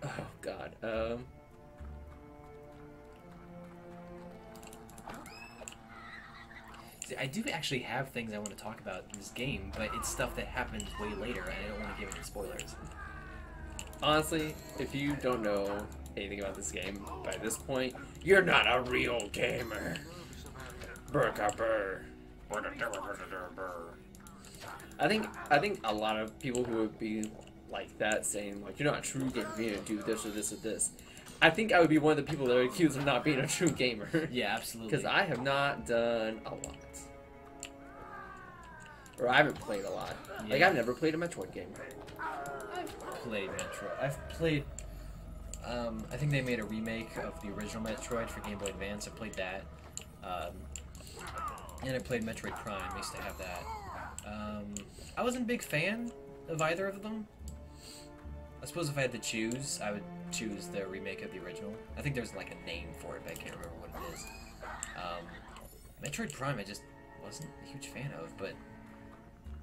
Oh God. See, I do actually have things I want to talk about in this game, but it's stuff that happens way later, and I don't want to give any spoilers. Honestly, if you don't know anything about this game by this point, you're not a real gamer. Burr. I think a lot of people who would be like that, saying like you're not a true gamer, you need to do this or this or this. I think I would be one of the people that are accused of not being a true gamer. Yeah, absolutely. Because I have not done a lot. Or I haven't played a lot. Yeah. Like, I've never played a Metroid game. I've played Metroid. I've played... I think they made a remake of the original Metroid for Game Boy Advance. I played that. And I played Metroid Prime. I used to have that. I wasn't a big fan of either of them. I suppose if I had to choose, I would choose the remake of the original. I think there's like a name for it, but I can't remember what it is. Metroid Prime I just wasn't a huge fan of, but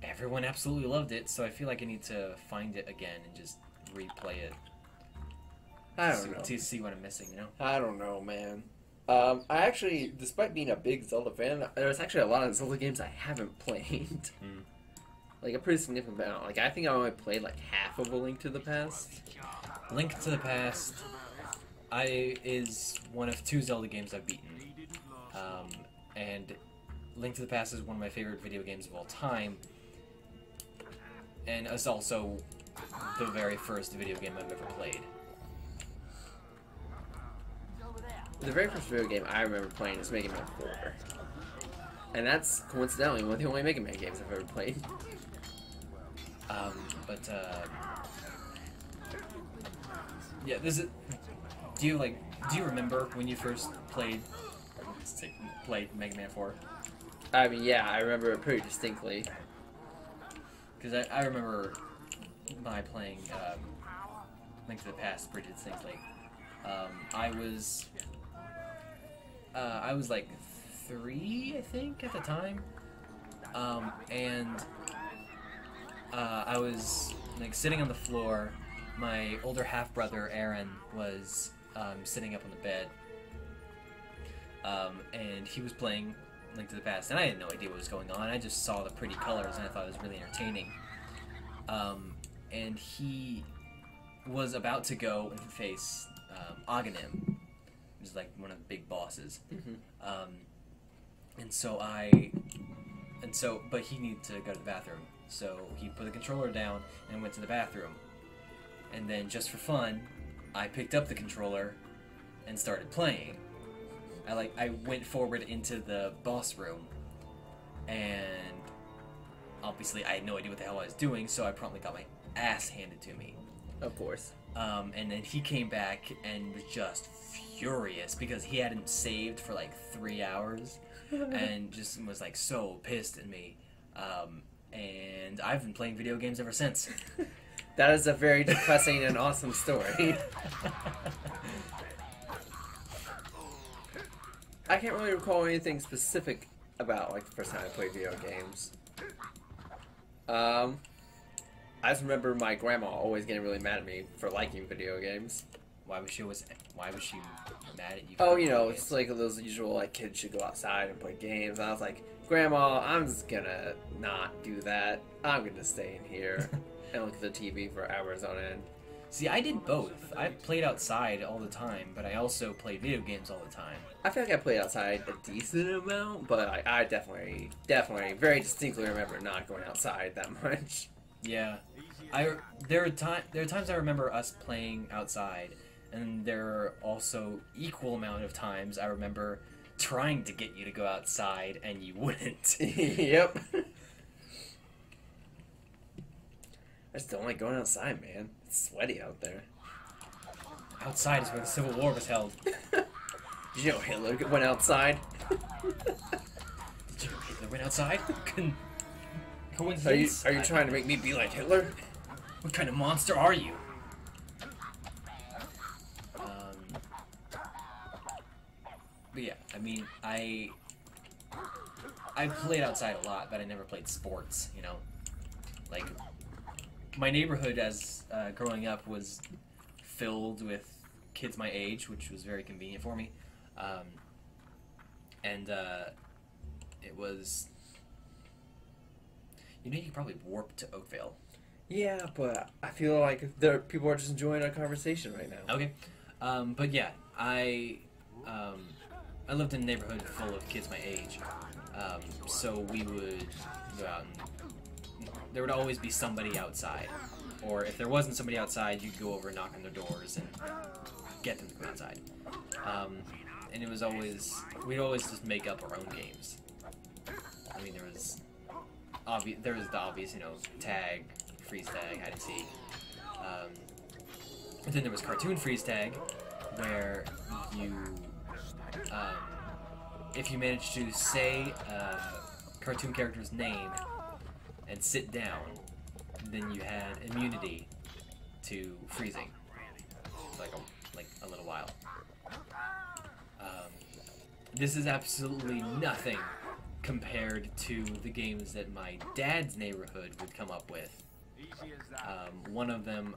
everyone absolutely loved it, so I feel like I need to find it again and just replay it. I don't know. To see what I'm missing, you know? I don't know, man. I actually, despite being a big Zelda fan, there's actually a lot of Zelda games I haven't played. Mm. Like, a pretty significant amount. Like, I think I only played, like, half of A Link to the Past. Link to the Past is one of 2 Zelda games I've beaten. And Link to the Past is one of my favorite video games of all time. And it's also the very first video game I've ever played. The very first video game I remember playing is Mega Man 4. And that's, coincidentally, one of the only Mega Man games I've ever played. Yeah, this is... Do you remember when you first played Mega Man 4? I mean, yeah, I remember it pretty distinctly. Because I remember my playing Link to the Past pretty distinctly. I was like 3, I think, at the time. I was like sitting on the floor. My older half-brother, Aaron, was sitting up on the bed. And he was playing Link to the Past, and I had no idea what was going on. I just saw the pretty colors, and I thought it was really entertaining. And he was about to go and face Aghanim, who's like one of the big bosses. Mm-hmm. But he needed to go to the bathroom, so he put the controller down and went to the bathroom. And then, just for fun, I picked up the controller and started playing. I went forward into the boss room, and obviously I had no idea what the hell I was doing, so I promptly got my ass handed to me. Of course. And then he came back and was just furious because he hadn't saved for like 3 hours, and just was like so pissed at me. And I've been playing video games ever since. That is a very depressing and awesome story. I can't really recall anything specific about like the first time I played video games. I just remember my grandma always getting really mad at me for liking video games. Why was she mad at you? Oh, you know, it's like those usual like kids should go outside and play games. And I was like, Grandma, I'm just gonna not do that. I'm gonna stay in here and look at the TV for hours on end. See, I did both. I played outside all the time, but I also played video games all the time. I feel like I played outside a decent amount, but I definitely, very distinctly remember not going outside that much. Yeah, there are times I remember us playing outside, and there are also equal amount of times I remember trying to get you to go outside and you wouldn't. Yep. I just don't like going outside, man. It's sweaty out there. Outside is where the Civil War was held. Did you know Hitler went outside? Did you know Hitler went outside? Are Coincidence? you trying to make me be like Hitler? What kind of monster are you? But yeah, I mean, I played outside a lot, but I never played sports, you know? Like, my neighborhood as growing up was filled with kids my age, which was very convenient for me. And it was... You know, you could probably warp to Oakvale. Yeah, but I feel like people are just enjoying our conversation right now. Okay. But yeah, I lived in a neighborhood full of kids my age. So we would go out and there would always be somebody outside. Or if there wasn't somebody outside, you'd go over and knock on their doors and get them to come outside. And it was always... We'd always just make up our own games. I mean, there was the obvious, you know, tag, freeze tag, hide and seek. And then there was cartoon freeze tag, where you, if you managed to say a cartoon character's name and sit down, then you had immunity to freezing, like a little while. This is absolutely nothing compared to the games that my dad's neighborhood would come up with. One of them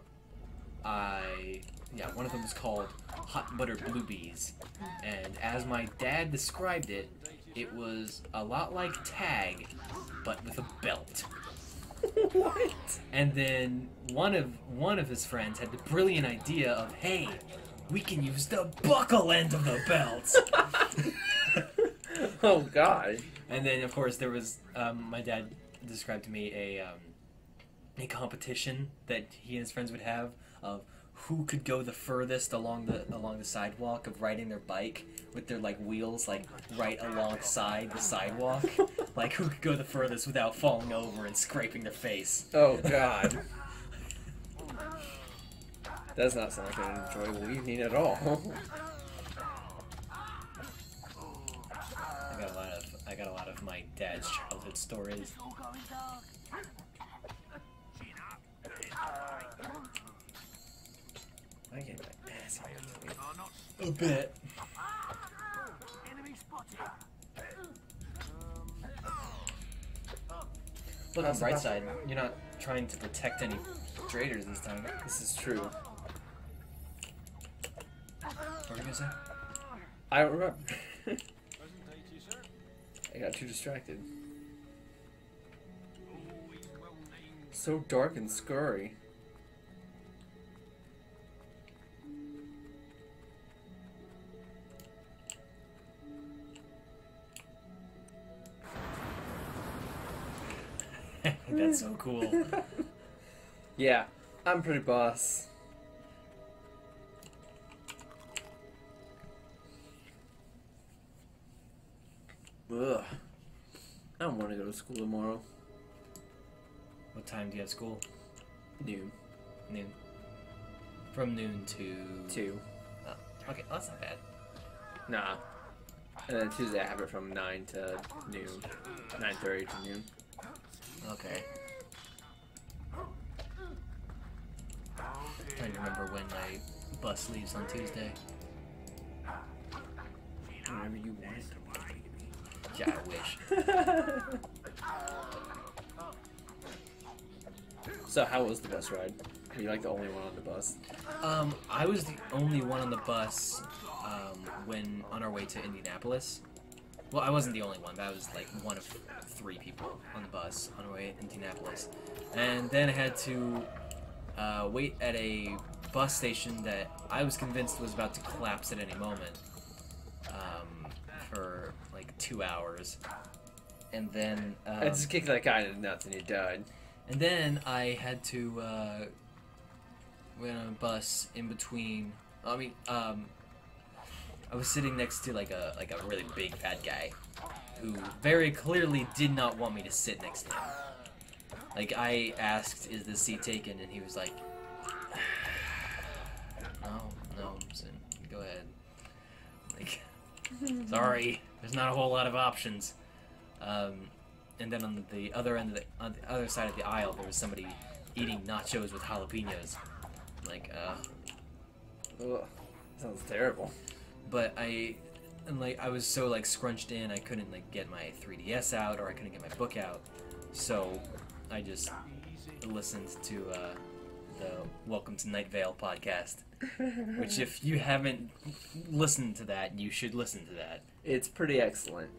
was called Hot Butter Bluebees, and as my dad described it, it was a lot like tag, but with a belt. What? And then one of his friends had the brilliant idea of, hey, we can use the buckle end of the belt. Oh God. And then of course there was my dad described to me a competition that he and his friends would have of who could go the furthest along the sidewalk of riding their bike with their like wheels like right alongside the sidewalk. Like who could go the furthest without falling over and scraping their face. Oh God. Does not sound like an enjoyable evening at all. I got a lot of my dad's childhood stories. I get my ass handed. A bit. Look on the bright side, you're not trying to protect any traders this time. This is true. What were you gonna say? I don't remember. I got too distracted. So dark and scurry. That's so cool. Yeah, I'm pretty boss. Ugh. I don't want to go to school tomorrow. What time do you have school? Noon. Noon. From noon to... 2. Oh, okay, well, that's not bad. Nah. And then Tuesday I have it from 9 to noon. 9:30 to noon. Okay. Trying to remember when my bus leaves on Tuesday. Whenever you want it to be. Yeah, I wish. So how was the bus ride? Were you like the only one on the bus? I was the only one on the bus when on our way to Indianapolis. Well, I wasn't the only one, but I was like one of 3 people on the bus on our way to Indianapolis. And then I had to wait at a bus station that I was convinced was about to collapse at any moment for like 2 hours. And then... I just kicked that guy in the nuts and he died. And then I had to went on a bus in between. I mean, I was sitting next to like a really big fat guy who very clearly did not want me to sit next to him. Like I asked, "Is this seat taken?" and he was like, "No, go ahead." Like, sorry, there's not a whole lot of options. And then on the other end on the other side of the aisle, there was somebody eating nachos with jalapenos. Like, Ugh, sounds terrible. But I was so like scrunched in, I couldn't like get my 3DS out, or I couldn't get my book out. So I just listened to the Welcome to Night Vale podcast. Which, if you haven't listened to that, you should listen to that. It's pretty excellent.